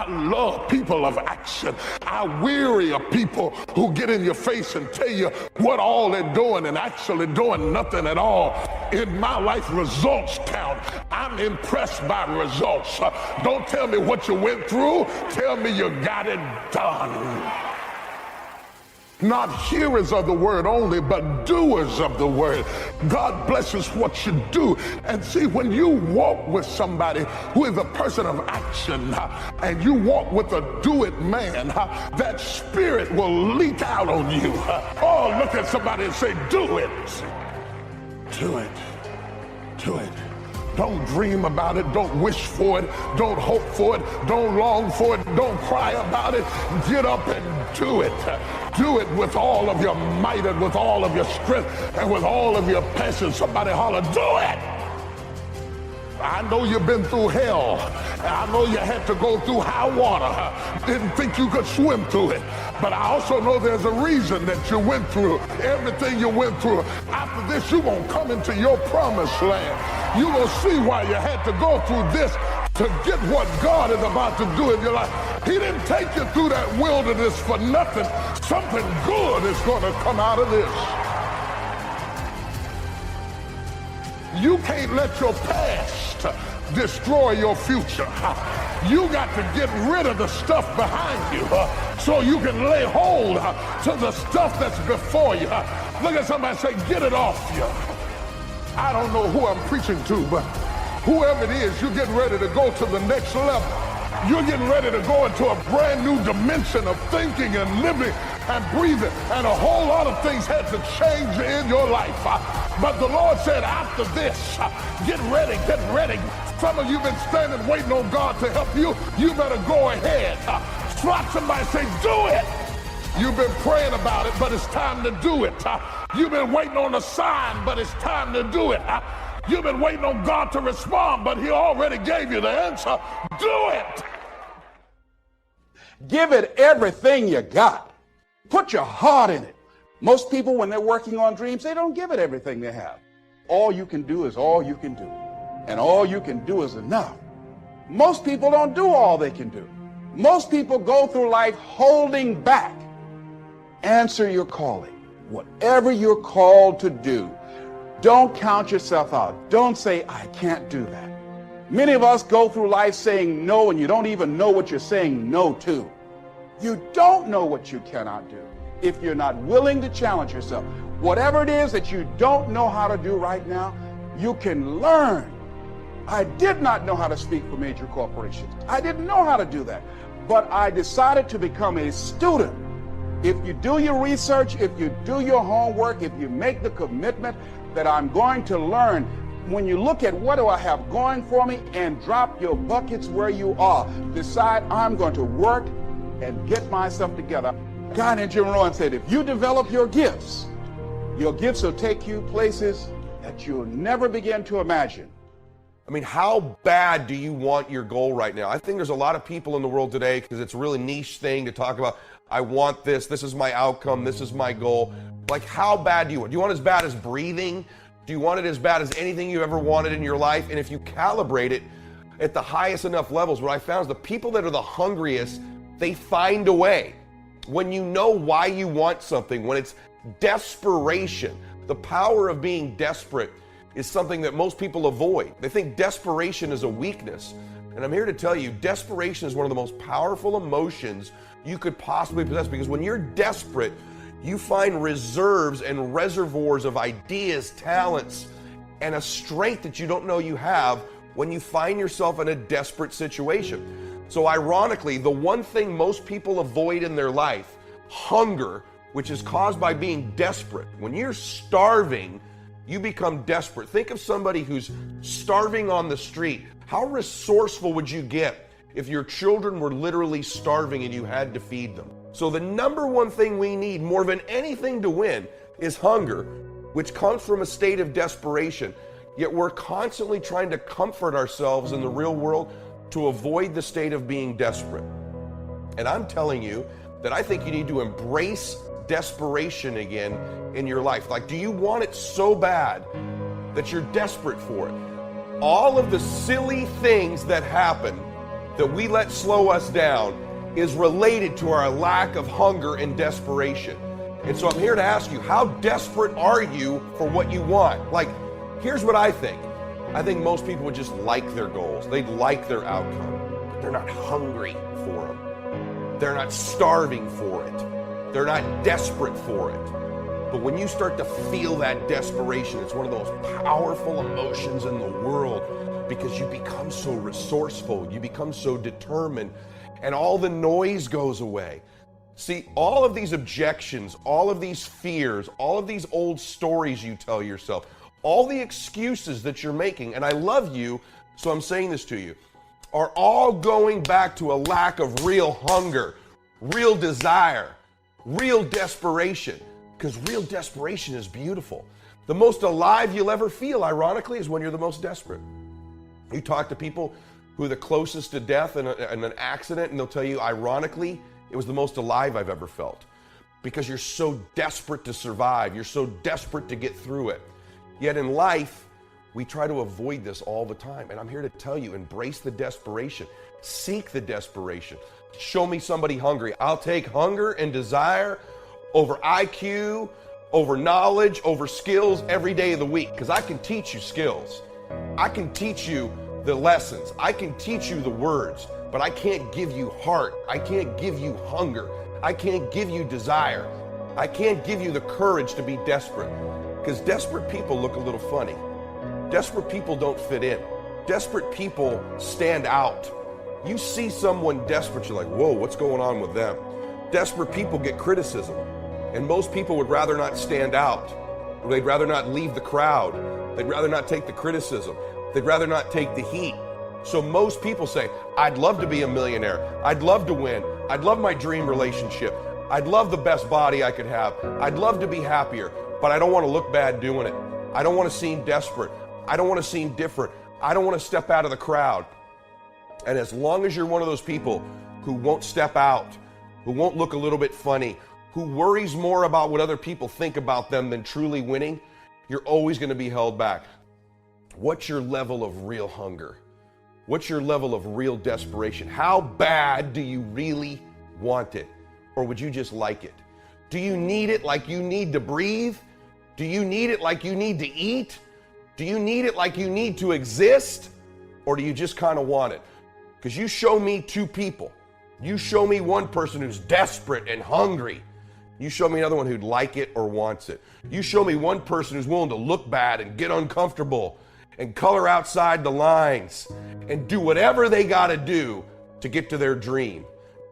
I love people of action. I weary of people who get in your face and tell you what all they're doing and actually doing nothing at all. In my life, results count. I'm impressed by results. Don't tell me what you went through. Tell me you got it done. Not hearers of the word only, but doers of the word. God blesses what you do. And see, when you walk with somebody who is a person of action, and you walk with a do-it man, that spirit will leak out on you. Oh, look at somebody and say, do it. Do it. Do it. Don't dream about it. Don't wish for it. Don't hope for it. Don't long for it. Don't cry about it. Get up and do it. Do it with all of your might and with all of your strength and with all of your passion. Somebody holler, do it. I know you've been through hell. I know you had to go through high water. Didn't think you could swim through it. But I also know there's a reason that you went through everything you went through. After this, you're going to come into your promised land. You're going to see why you had to go through this to get what God is about to do in your life. He didn't take you through that wilderness for nothing. Something good is going to come out of this. You can't let your past destroy your future. You got to get rid of the stuff behind you so you can lay hold to the stuff that's before you. Look at somebody and say, get it off you. I don't know who I'm preaching to, but whoever it is, you're getting ready to go to the next level. You're getting ready to go into a brand new dimension of thinking and living and breathing. And a whole lot of things had to change in your life. But the Lord said, after this, get ready, get ready. Some of you have been standing waiting on God to help you. You better go ahead. Slap somebody and say, do it. You've been praying about it, but it's time to do it. You've been waiting on a sign, but it's time to do it. You've been waiting on God to respond, but he already gave you the answer. Do it. Give it everything you got. Put your heart in it. Most people, when they're working on dreams, they don't give it everything they have. All you can do is all you can do. And all you can do is enough. Most people don't do all they can do. Most people go through life holding back. Answer your calling. Whatever you're called to do, don't count yourself out. Don't say, I can't do that. Many of us go through life saying no, and you don't even know what you're saying no to. You don't know what you cannot do if you're not willing to challenge yourself. Whatever it is that you don't know how to do right now, you can learn. I did not know how to speak for major corporations. I didn't know how to do that. But I decided to become a student. If you do your research, if you do your homework, if you make the commitment that I'm going to learn, when you look at what do I have going for me and drop your buckets where you are, decide I'm going to work and get myself together. A guy named Jim Rohn said, if you develop your gifts will take you places that you'll never begin to imagine. I mean, how bad do you want your goal right now? I think there's a lot of people in the world today, because it's a really niche thing to talk about, I want this is my outcome, this is my goal. Like, how bad do you want? Do you want it as bad as breathing? Do you want it as bad as anything you ever wanted in your life? And if you calibrate it at the highest enough levels, what I found is the people that are the hungriest, they find a way. When you know why you want something, when it's desperation, the power of being desperate is something that most people avoid. They think desperation is a weakness. And I'm here to tell you, desperation is one of the most powerful emotions you could possibly possess, because when you're desperate, you find reserves and reservoirs of ideas, talents, and a strength that you don't know you have when you find yourself in a desperate situation. So ironically, the one thing most people avoid in their life, hunger, which is caused by being desperate. When you're starving, you become desperate. Think of somebody who's starving on the street. How resourceful would you get if your children were literally starving and you had to feed them? So the number one thing we need more than anything to win is hunger, which comes from a state of desperation. Yet we're constantly trying to comfort ourselves in the real world to avoid the state of being desperate. And I'm telling you that I think you need to embrace desperation again in your life. Like, do you want it so bad that you're desperate for it? All of the silly things that happen that we let slow us down is related to our lack of hunger and desperation. And so I'm here to ask you, how desperate are you for what you want? Like, here's what I think. I think most people would just like their goals. They'd like their outcome, but they're not hungry for them. They're not starving for it. They're not desperate for it. But when you start to feel that desperation, it's one of those powerful emotions in the world, because you become so resourceful, you become so determined, and all the noise goes away. See, all of these objections, all of these fears, all of these old stories you tell yourself, all the excuses that you're making, and I love you, so I'm saying this to you, are all going back to a lack of real hunger, real desire, real desperation, because real desperation is beautiful. The most alive you'll ever feel, ironically, is when you're the most desperate. You talk to people who are the closest to death in an accident, and they'll tell you, ironically, it was the most alive I've ever felt, because you're so desperate to survive. You're so desperate to get through it. Yet in life, we try to avoid this all the time. And I'm here to tell you, embrace the desperation. Seek the desperation. Show me somebody hungry. I'll take hunger and desire over IQ, over knowledge, over skills every day of the week, because I can teach you skills. I can teach you the lessons. I can teach you the words, but I can't give you heart. I can't give you hunger. I can't give you desire. I can't give you the courage to be desperate, because desperate people look a little funny. Desperate people don't fit in. Desperate people stand out. You see someone desperate, you're like, whoa, what's going on with them? Desperate people get criticism, and most people would rather not stand out. They'd rather not leave the crowd. They'd rather not take the criticism. They'd rather not take the heat. So most people say, I'd love to be a millionaire. I'd love to win. I'd love my dream relationship. I'd love the best body I could have. I'd love to be happier, but I don't want to look bad doing it. I don't want to seem desperate. I don't want to seem different. I don't want to step out of the crowd. And as long as you're one of those people who won't step out, who won't look a little bit funny, who worries more about what other people think about them than truly winning, you're always going to be held back. What's your level of real hunger? What's your level of real desperation? How bad do you really want it? Or would you just like it? Do you need it like you need to breathe? Do you need it like you need to eat? Do you need it like you need to exist? Or do you just kind of want it? Because you show me two people. You show me one person who's desperate and hungry. You show me another one who'd like it or wants it. You show me one person who's willing to look bad and get uncomfortable and color outside the lines and do whatever they got to do to get to their dream.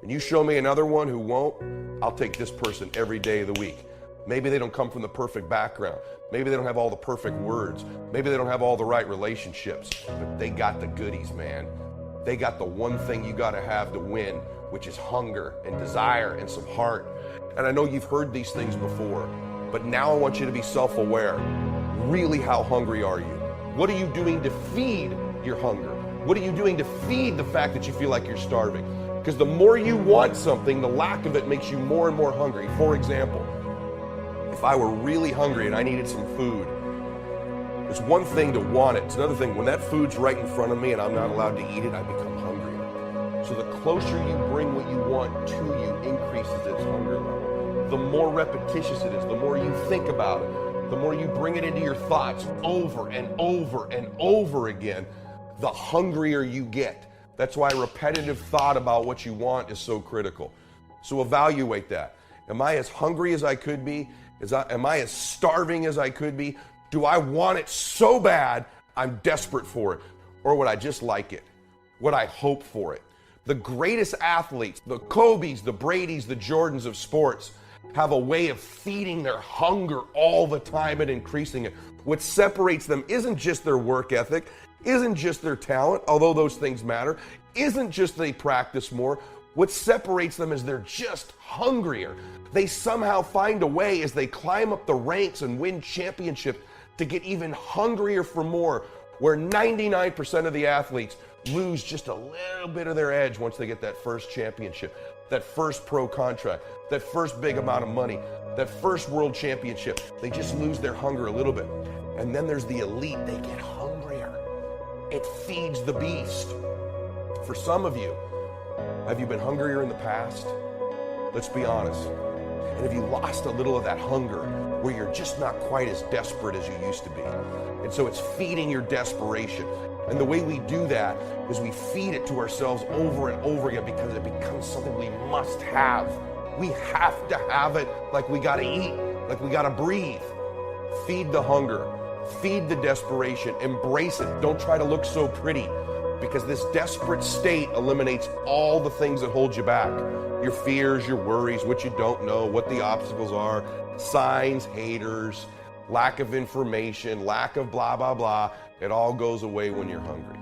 And you show me another one who won't, I'll take this person every day of the week. Maybe they don't come from the perfect background. Maybe they don't have all the perfect words. Maybe they don't have all the right relationships, but they got the goodies, man. They got the one thing you got to have to win, which is hunger and desire and some heart. And I know you've heard these things before, but now I want you to be self-aware. Really, how hungry are you? What are you doing to feed your hunger? What are you doing to feed the fact that you feel like you're starving? Because the more you want something, the lack of it makes you more and more hungry. For example, if I were really hungry and I needed some food, it's one thing to want it. It's another thing, when that food's right in front of me and I'm not allowed to eat it, I become hungrier. So the closer you bring what you want to you increases its hunger level. The more repetitious it is, the more you think about it, the more you bring it into your thoughts over and over and over again, the hungrier you get. That's why repetitive thought about what you want is so critical. So evaluate that. Am I as hungry as I could be? Am I as starving as I could be? Do I want it so bad I'm desperate for it? Or would I just like it? Would I hope for it? The greatest athletes, the Kobes, the Bradys, the Jordans of sports, have a way of feeding their hunger all the time and increasing it. What separates them isn't just their work ethic, isn't just their talent, although those things matter, isn't just they practice more. What separates them is they're just hungrier. They somehow find a way as they climb up the ranks and win championships to get even hungrier for more, where 99% of the athletes lose just a little bit of their edge once they get that first championship, that first pro contract, that first big amount of money, that first world championship. They just lose their hunger a little bit. And then there's the elite. They get hungrier. It feeds the beast. For some of you, have you been hungrier in the past? Let's be honest. And have you lost a little of that hunger where you're just not quite as desperate as you used to be? And so it's feeding your desperation. And the way we do that is we feed it to ourselves over and over again because it becomes something we must have. We have to have it, like we gotta eat, like we gotta breathe. Feed the hunger, feed the desperation, embrace it. Don't try to look so pretty, because this desperate state eliminates all the things that hold you back. Your fears, your worries, what you don't know, what the obstacles are, signs, haters, lack of information, lack of blah, blah, blah. It all goes away when you're hungry.